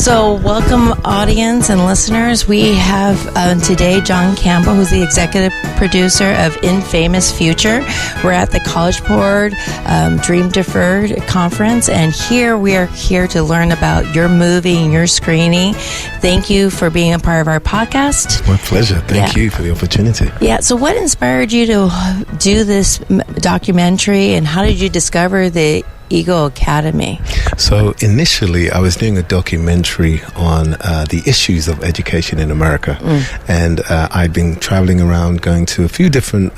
So welcome, audience and listeners. We have today John Campbell, who's the executive producer of Infamous Future. We're at the College Board Dream Deferred Conference, and here we are here to learn about your movie and your screening. Thank you for being a part of our podcast. My pleasure. Thank you for the opportunity. Yeah. So what inspired you to do this documentary, and how did you discover the Eagle Academy? So initially, I was doing a documentary on the issues of education in America, and I'd been traveling around, going to a few different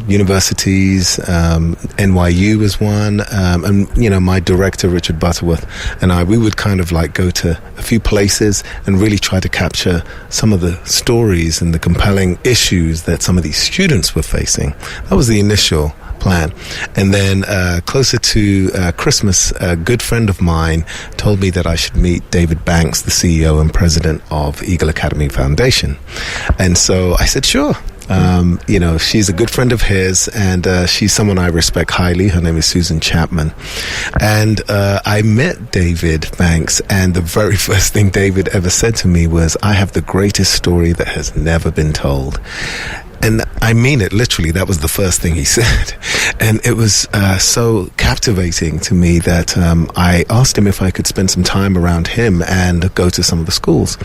universities. NYU was one, and my director Richard Butterworth and we would kind of like go to a few places and really try to capture some of the stories and the compelling issues that some of these students were facing. That was the initial plan. And then closer to Christmas, a good friend of mine told me that I should meet David Banks, the CEO and president of Eagle Academy Foundation. And so I said, sure. She's a good friend of his, and she's someone I respect highly. Her name is Susan Chapman. And I met David Banks, and the very first thing David ever said to me was, I have the greatest story that has never been told. And I mean it literally. That was the first thing he said. And it was so captivating to me that I asked him if I could spend some time around him and go to some of the schools.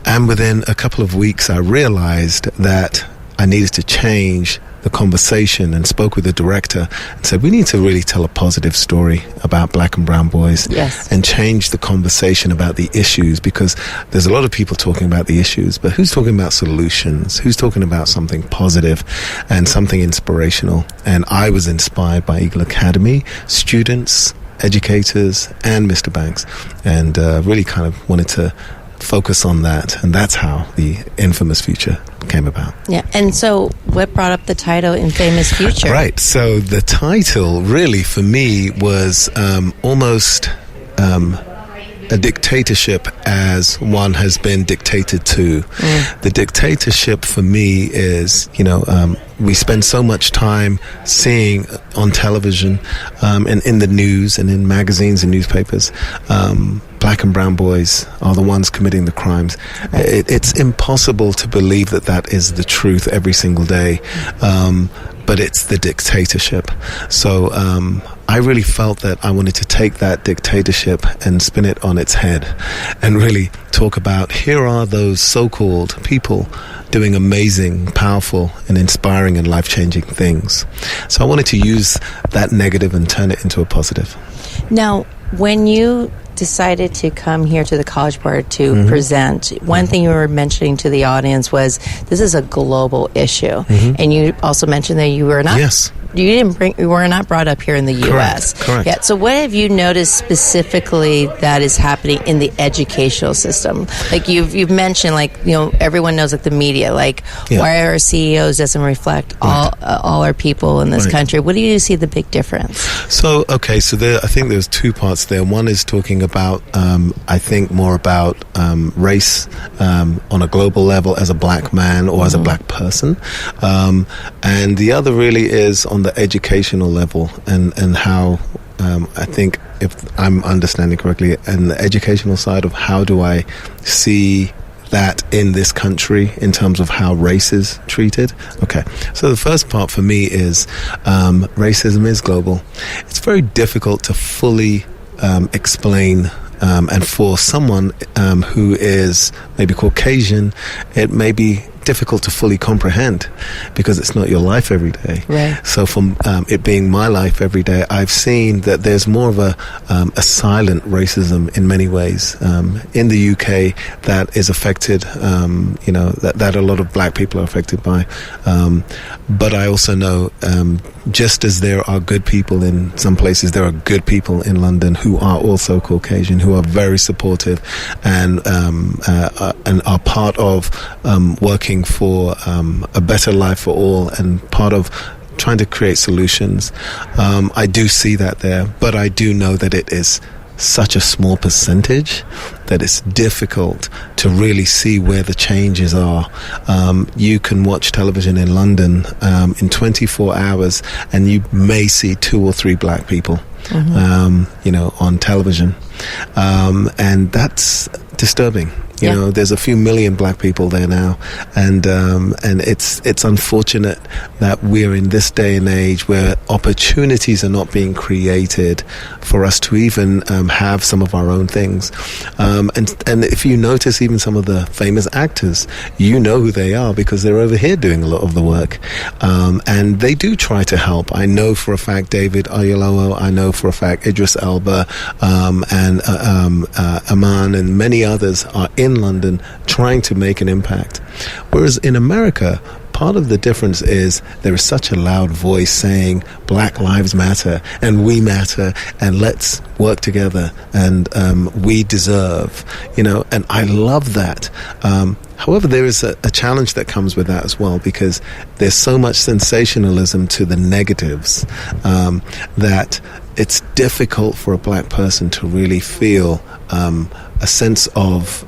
And within a couple of weeks, I realized that I needed to change the conversation, and spoke with the director and said, we need to really tell a positive story about black and brown boys. Yes. And change the conversation about the issues, because there's a lot of people talking about the issues, but who's talking about solutions? Who's talking about something positive and something inspirational? And I was inspired by Eagle Academy, students, educators, and Mr. Banks, and really kind of wanted to focus on that, and that's how the Infamous Future came about. Yeah, and so what brought up the title Infamous Future? Right, so the title really for me was almost a dictatorship as one has been dictated to. The dictatorship for me is, we spend so much time seeing on television and in the news and in magazines and newspapers, black and brown boys are the ones committing the crimes. It's impossible to believe that is the truth every single day, but it's the dictatorship. So I really felt that I wanted to take that dictatorship and spin it on its head and really talk about, here are those so-called people doing amazing, powerful, and inspiring and life-changing things. So I wanted to use that negative and turn it into a positive. Now, when you decided to come here to the College Board to present, one thing you were mentioning to the audience was this is a global issue. And you also mentioned that you were not... Yes. You were not brought up here in the U.S. Correct. Yeah. So what have you noticed specifically that is happening in the educational system? Like you've mentioned, everyone knows, the media, why our CEOs doesn't reflect all our people in this country. What do you see the big difference? So, I think there's two parts there. One is talking about, I think more about race on a global level as a black man or as a black person. And the other really is on the educational level and how I think, if I'm understanding correctly, and the educational side of how do I see that in this country in terms of how race is treated. Okay, so the first part for me is racism is global. It's very difficult to fully explain, and for someone who is maybe Caucasian, it may be difficult to fully comprehend because it's not your life every day. Right. So from it being my life every day, I've seen that there's more of a silent racism in many ways in the UK that is affected, that a lot of black people are affected by. But I also know just as there are good people in some places, there are good people in London who are also Caucasian, who are very supportive and are part of working for a better life for all and part of trying to create solutions. I do see that there, but I do know that it is such a small percentage that it's difficult to really see where the changes are. You can watch television in London in 24 hours and you may see 2 or 3 black people. on television. And that's disturbing. You know, there's a few million black people there now, and it's unfortunate that we're in this day and age where opportunities are not being created for us to even have some of our own things. And if you notice, even some of the famous actors, you know who they are because they're over here doing a lot of the work, and they do try to help. I know for a fact David Oyelowo, I know for a fact Idris Elba, and Aman, and many others are in London trying to make an impact. Whereas in America, part of the difference is there is such a loud voice saying Black Lives Matter and we matter and let's work together and we deserve, and I love that. However, there is a challenge that comes with that as well, because there's so much sensationalism to the negatives that it's difficult for a black person to really feel a sense of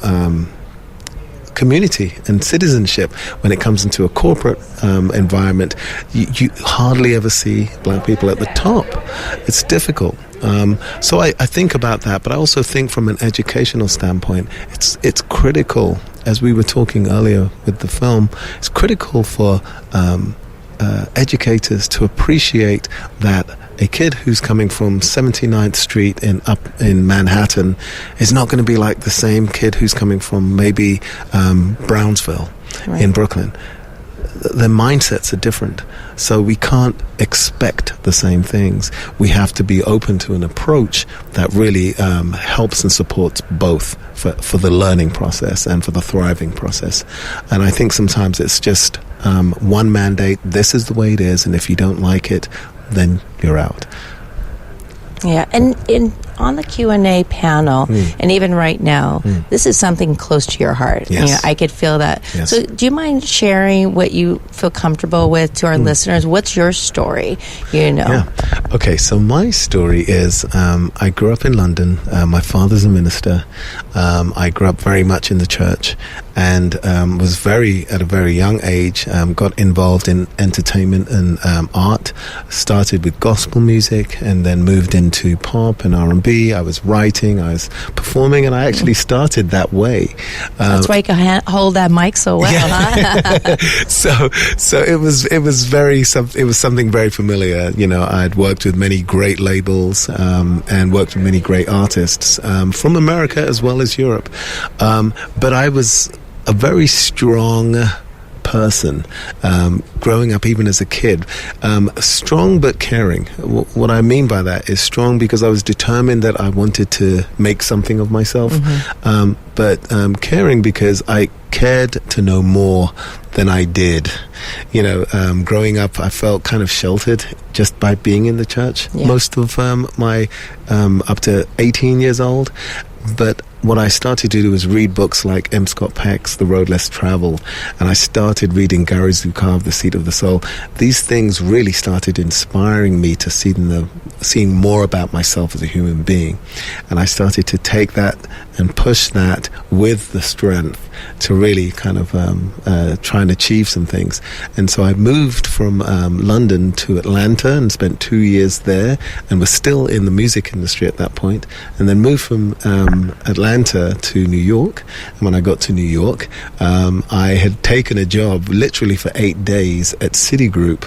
community and citizenship when it comes into a corporate environment. You hardly ever see black people at the top. It's difficult. So I think about that, but I also think from an educational standpoint, it's critical, as we were talking earlier with the film, it's critical for educators to appreciate that a kid who's coming from 79th Street up in Manhattan is not going to be like the same kid who's coming from maybe Brownsville in Brooklyn. Their mindsets are different, so we can't expect the same things. We have to be open to an approach that really helps and supports both for the learning process and for the thriving process. And I think sometimes it's just one mandate, this is the way it is, and if you don't like it, then you're out. Yeah, and on the Q&A panel, and even right now, this is something close to your heart. Yes. I could feel that. Yes. So do you mind sharing what you feel comfortable with to our listeners? What's your story, Yeah. Okay, so my story is I grew up in London. My father's a minister. I grew up very much in the church and was at a very young age, got involved in entertainment and art. Started with gospel music and then moved into pop and R&B. I was writing, I was performing, and I actually started that way. That's why you can hold that mic so well, huh? So it was something very familiar. I'd worked with many great labels and worked with many great artists from America as well as Europe. But I was a very strong person growing up, even as a kid, strong but caring. What I mean by that is strong because I was determined that I wanted to make something of myself, but caring because I cared to know more than I did. Growing up, I felt kind of sheltered just by being in the church most of my up to 18 years old. But what I started to do was read books like M. Scott Peck's The Road Less Traveled, and I started reading Gary Zukav, The Seat of the Soul. These things really started inspiring me to seeing more about myself as a human being. And I started to take that and push that with the strength to really kind of try and achieve some things. And so I moved from London to Atlanta and spent 2 years there and was still in the music industry at that point, and then moved from Atlanta to New York. And when I got to New York, I had taken a job literally for 8 days at Citigroup.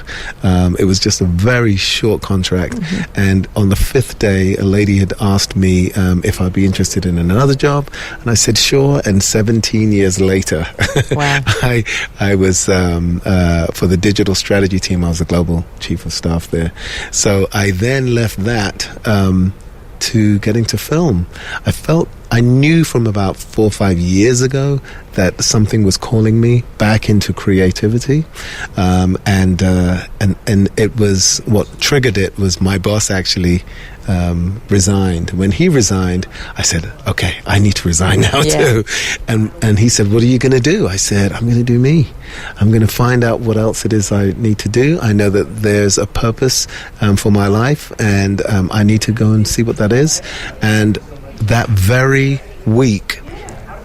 It was just a very short contract, and on the 5th day a lady had asked me if I'd be interested in another job, and I said sure. And 17 years later, wow. I was for the digital strategy team. I was the global chief of staff there. So I then left that to get into film. I knew from about 4 or 5 years ago that something was calling me back into creativity, and it was what triggered it was my boss actually resigned. When he resigned, I said, okay, I need to resign now too. And he said, what are you going to do? I said, I'm going to do me. I'm going to find out what else it is I need to do. I know that there's a purpose for my life, and I need to go and see what that is. And that very week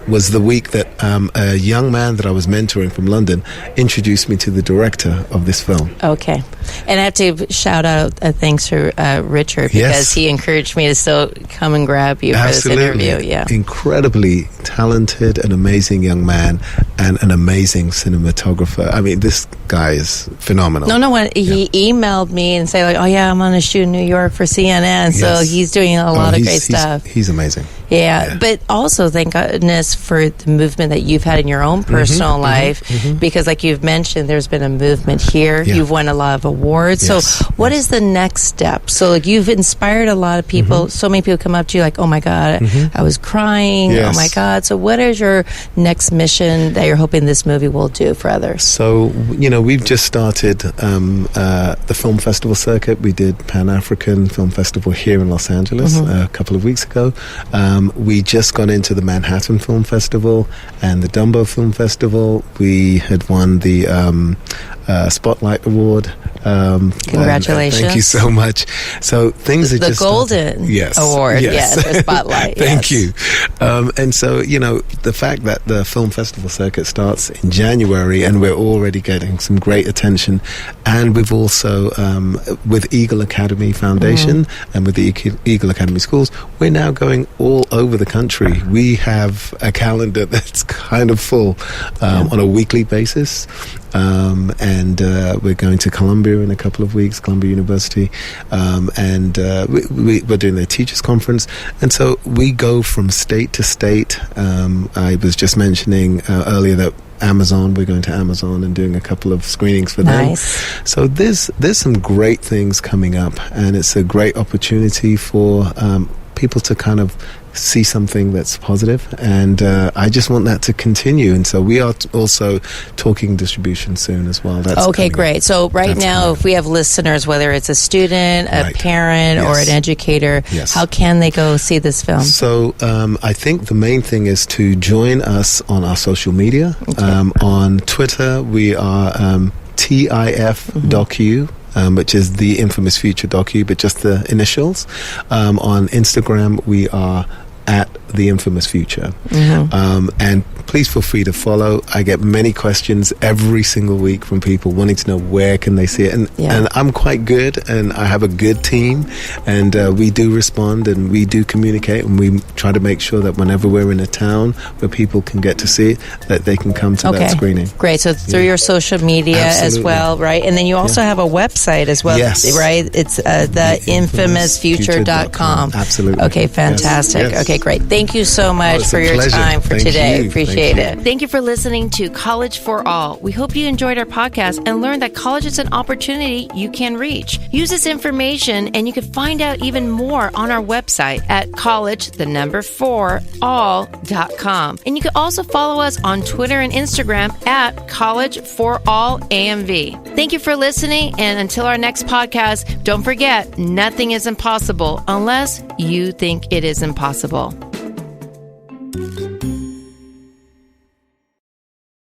was the week that a young man that I was mentoring from London introduced me to the director of this film. Okay. And I have to shout out thanks to Richard, because he encouraged me to still come and grab you for this interview. Yeah, incredibly talented and amazing young man, and an amazing cinematographer. I mean, this guy is phenomenal. When he emailed me and said, like, oh yeah, I'm on a shoot in New York for CNN, so he's doing a lot of great stuff. He's amazing. Yeah, but also thank goodness for the movement that you've had in your own personal life, because like you've mentioned, there's been a movement here. Yeah. You've won a lot of awards. Yes. So what is the next step? So like you've inspired a lot of people. So many people come up to you like, oh my God, I was crying. Yes. Oh my God. So what is your next mission that you're hoping this movie will do for others? So, we've just started the film festival circuit. We did Pan-African Film Festival here in Los Angeles a couple of weeks ago. We just got into the Manhattan Film Festival and the Dumbo Film Festival. We had won the Spotlight Award. Congratulations. Thank you so much. So things are just... The Golden Award, for Spotlight. Thank you. And so, the fact that the film festival circuit starts in January and we're already getting some great attention, and we've also, with Eagle Academy Foundation and with the Eagle Academy Schools, we're now going all over the country. We have a calendar that's kind of full on a weekly basis. And we're going to Columbia in a couple of weeks, Columbia University, and we're doing their teachers conference, and so we go from state to state. I was just mentioning earlier that we're going to Amazon and doing a couple of screenings for them. So there's some great things coming up, and it's a great opportunity for people to kind of see something that's positive, and I just want that to continue. And so we are also talking distribution soon as well. That's okay, great. So right now, if we have listeners, whether it's a student, a parent, or an educator, how can they go see this film? So I think the main thing is to join us on our social media. On Twitter, we are TIF Docu. Which is the infamous Future Docu, but just the initials. On Instagram, we are at the infamous Future. And please feel free to follow. I get many questions every single week from people wanting to know where can they see it. And I'm quite good, and I have a good team, and we do respond and we do communicate, and we try to make sure that whenever we're in a town where people can get to see it, that they can come to that screening. Great. So through your social media as well, right? And then you also have a website as well, right? It's the infamousfuture.com. Absolutely. Okay, fantastic. Okay, great. Thank you so much for your time for today. Appreciate it. Thank you for listening to College for All. We hope you enjoyed our podcast and learned that college is an opportunity you can reach. Use this information and you can find out even more on our website at college4all.com. And you can also follow us on Twitter and Instagram at college4allamv. Thank you for listening, and until our next podcast, don't forget, nothing is impossible unless you think it is impossible.